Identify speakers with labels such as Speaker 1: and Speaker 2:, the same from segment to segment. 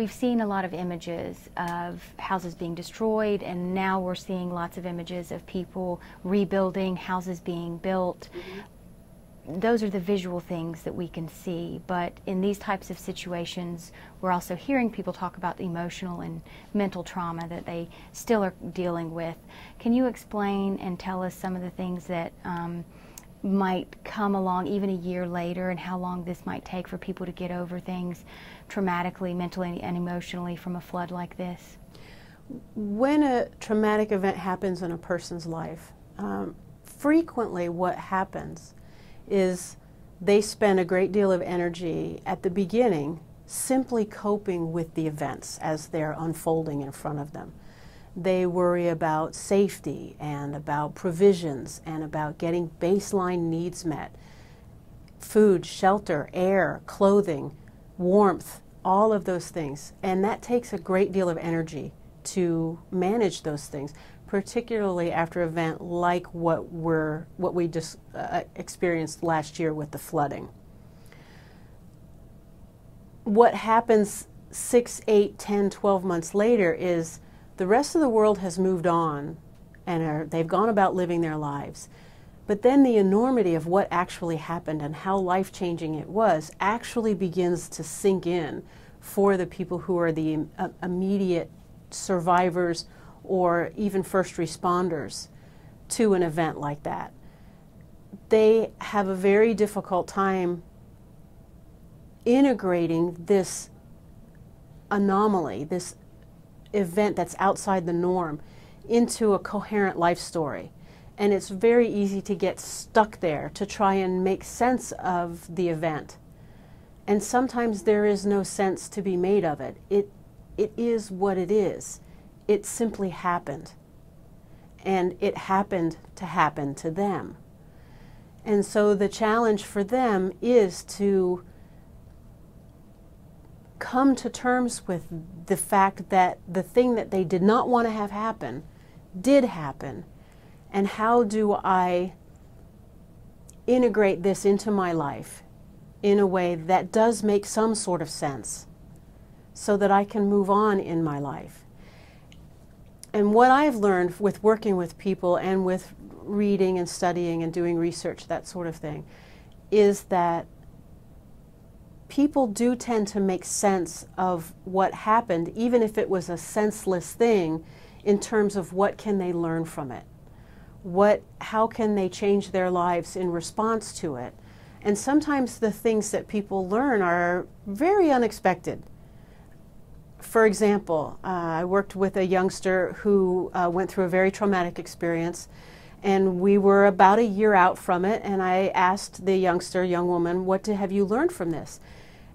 Speaker 1: We've seen a lot of images of houses being destroyed, and now we're seeing lots of images of people rebuilding, houses being built. Those are the visual things that we can see, but in these types of situations, we're also hearing people talk about the emotional and mental trauma that they still are dealing with. Can you explain and tell us some of the things that might come along even a year later, and how long this might take for people to get over things traumatically, mentally, and emotionally from a flood like this?
Speaker 2: When a traumatic event happens in a person's life, frequently what happens is they spend a great deal of energy at the beginning simply coping with the events as they're unfolding in front of them. They worry about safety and about provisions and about getting baseline needs met. Food, shelter, air, clothing, warmth, all of those things. And that takes a great deal of energy to manage those things, particularly after an event like what we just experienced last year with the flooding. What happens 6, 8, 10, 12 months later is the rest of the world has moved on and they've gone about living their lives. But then the enormity of what actually happened and how life-changing it was actually begins to sink in for the people who are the immediate survivors or even first responders to an event like that. They have a very difficult time integrating this anomaly, this event that's outside the norm, into a coherent life story. And it's very easy to get stuck there to try and make sense of the event. And sometimes there is no sense to be made of it. It is what it is. It simply happened. And it happened to them. And so the challenge for them is to come to terms with the fact that the thing that they did not want to have happen did happen. And how do I integrate this into my life in a way that does make some sort of sense so that I can move on in my life? And what I've learned with working with people and with reading and studying and doing research, that sort of thing, is that people do tend to make sense of what happened, even if it was a senseless thing, in terms of what can they learn from it. How can they change their lives in response to it? And sometimes the things that people learn are very unexpected. For example, I worked with a youngster who went through a very traumatic experience, and we were about a year out from it, and I asked the young woman, what have you learned from this?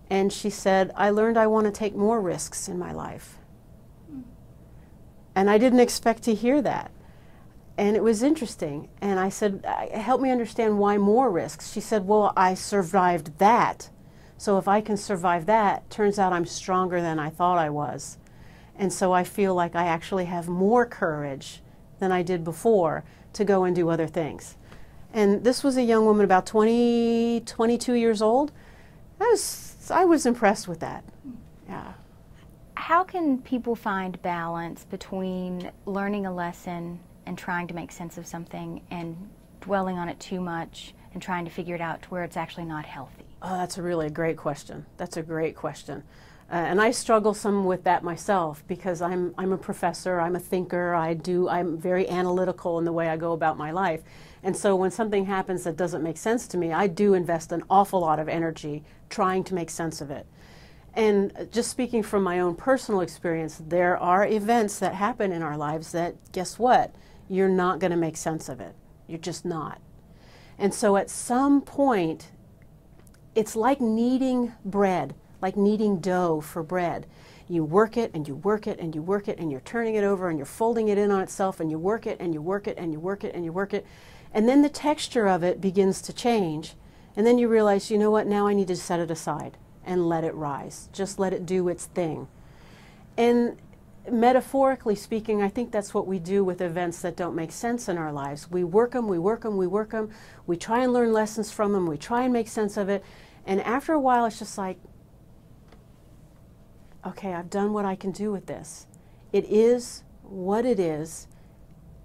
Speaker 2: And she said, I learned I want to take more risks in my life. And I didn't expect to hear that. And it was interesting. And I said, help me understand why more risks. She said, well, I survived that. So if I can survive that, turns out I'm stronger than I thought I was. And so I feel like I actually have more courage than I did before to go and do other things. And this was a young woman about 22 years old. I was impressed with that. Yeah.
Speaker 1: How can people find balance between learning a lesson and trying to make sense of something and dwelling on it too much and trying to figure it out to where it's actually not healthy?
Speaker 2: Oh, that's a really great question. That's a great question. And I struggle some with that myself because I'm a professor, I'm a thinker, I'm very analytical in the way I go about my life. And so when something happens that doesn't make sense to me, I do invest an awful lot of energy trying to make sense of it. And just speaking from my own personal experience, there are events that happen in our lives that, guess what? You're not going to make sense of it. You're just not. And so at some point, it's like kneading bread, like kneading dough for bread. You work it and you work it and you work it and you're turning it over and you're folding it in on itself and you work it and you work it and you work it and you work it. And then the texture of it begins to change. And then you realize, you know what, now I need to set it aside and let it rise. Just let it do its thing. And metaphorically speaking, I think that's what we do with events that don't make sense in our lives. We work them, we work them, we work them. We try and learn lessons from them. We try and make sense of it. And after a while, it's just like, okay, I've done what I can do with this. It is what it is,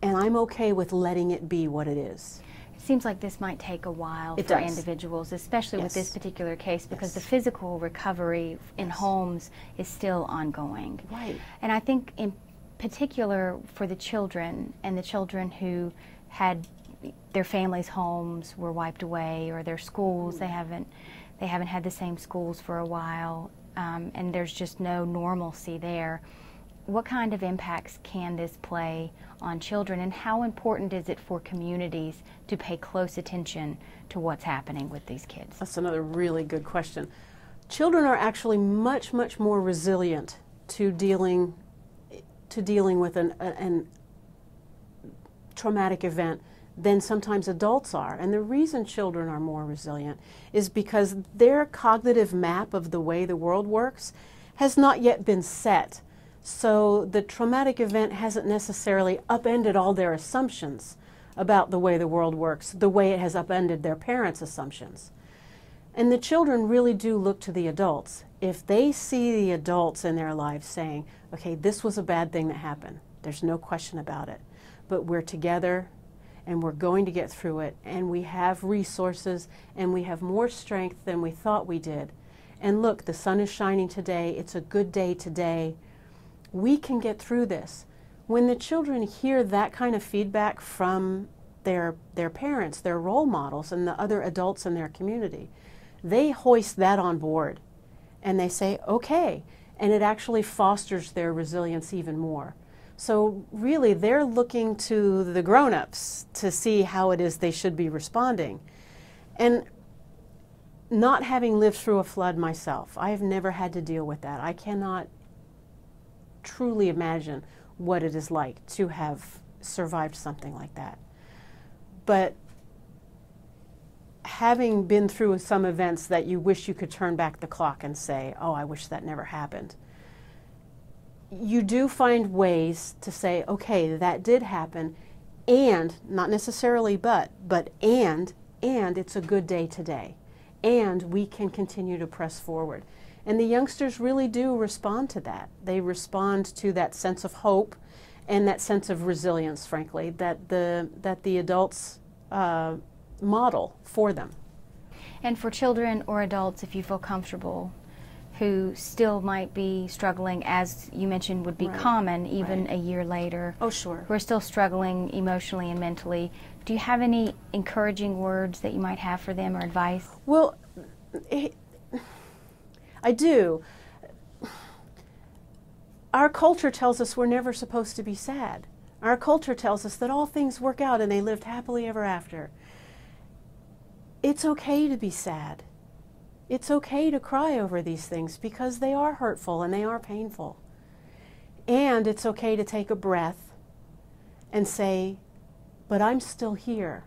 Speaker 2: and I'm okay with letting it be what it is.
Speaker 1: It seems like this might take a while
Speaker 2: It
Speaker 1: for
Speaker 2: does.
Speaker 1: individuals, especially with
Speaker 2: Yes.
Speaker 1: this particular case, because
Speaker 2: Yes.
Speaker 1: the physical recovery in
Speaker 2: Yes.
Speaker 1: homes is still ongoing.
Speaker 2: Right.
Speaker 1: And I think in particular for the children, and the children who had their families' homes were wiped away, or their schools, they haven't had the same schools for a while, and there's just no normalcy there. What kind of impacts can this play on children, and how important is it for communities to pay close attention to what's happening with these kids?
Speaker 2: That's another really good question. Children are actually much, much more resilient to dealing with an traumatic event than sometimes adults are. And the reason children are more resilient is because their cognitive map of the way the world works has not yet been set. So the traumatic event hasn't necessarily upended all their assumptions about the way the world works, the way it has upended their parents' assumptions. And the children really do look to the adults. If they see the adults in their lives saying, okay, this was a bad thing that happened, there's no question about it, but we're together and we're going to get through it, and we have resources and we have more strength than we thought we did. And look, the sun is shining today, it's a good day today. We can get through this. When the children hear that kind of feedback from their parents, their role models, and the other adults in their community, they hoist that on board and they say, okay, and it actually fosters their resilience even more. So really, they're looking to the grown-ups to see how it is they should be responding. And not having lived through a flood myself, I have never had to deal with that. I cannot truly imagine what it is like to have survived something like that. But having been through some events that you wish you could turn back the clock and say, oh, I wish that never happened, you do find ways to say, okay, that did happen, and not necessarily but and it's a good day today, and we can continue to press forward. And the youngsters really do respond to that. They respond to that sense of hope and that sense of resilience, frankly, that the adults model for them.
Speaker 1: And for children or adults, if you feel comfortable, who still might be struggling, as you mentioned would be
Speaker 2: Right.
Speaker 1: common even
Speaker 2: Right.
Speaker 1: a year later,
Speaker 2: Oh, sure.
Speaker 1: who are still struggling emotionally and mentally, do you have any encouraging words that you might have for them or advice?
Speaker 2: Well, I do. Our culture tells us we're never supposed to be sad. Our culture tells us that all things work out and they lived happily ever after. It's okay to be sad. It's okay to cry over these things because they are hurtful and they are painful. And it's okay to take a breath and say, but I'm still here.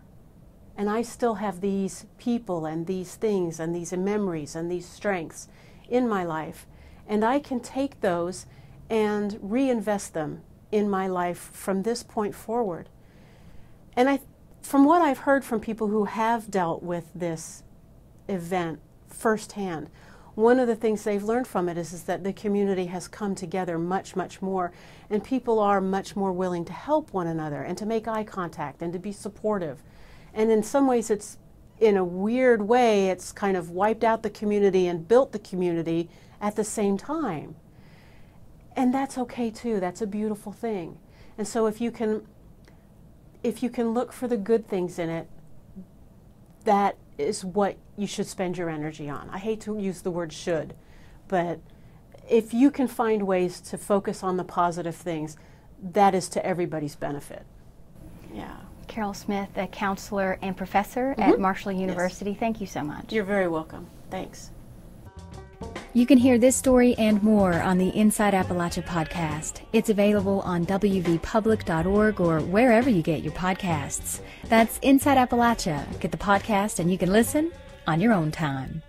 Speaker 2: And I still have these people and these things and these memories and these strengths in my life. And I can take those and reinvest them in my life from this point forward. And from what I've heard from people who have dealt with this event firsthand, one of the things they've learned from it is that the community has come together much, much more, and people are much more willing to help one another and to make eye contact and to be supportive. And in some ways, it's, in a weird way, it's kind of wiped out the community and built the community at the same time. And that's okay too. That's a beautiful thing. And so if you can look for the good things in it, that is what you should spend your energy on. I hate to use the word should, but if you can find ways to focus on the positive things, that is to everybody's benefit. Yeah.
Speaker 1: Carol Smith, a counselor and professor at Marshall University.
Speaker 2: Yes.
Speaker 1: Thank you so much.
Speaker 2: You're very welcome. Thanks.
Speaker 1: You can hear this story and more on the Inside Appalachia podcast. It's available on wvpublic.org or wherever you get your podcasts. That's Inside Appalachia. Get the podcast and you can listen on your own time.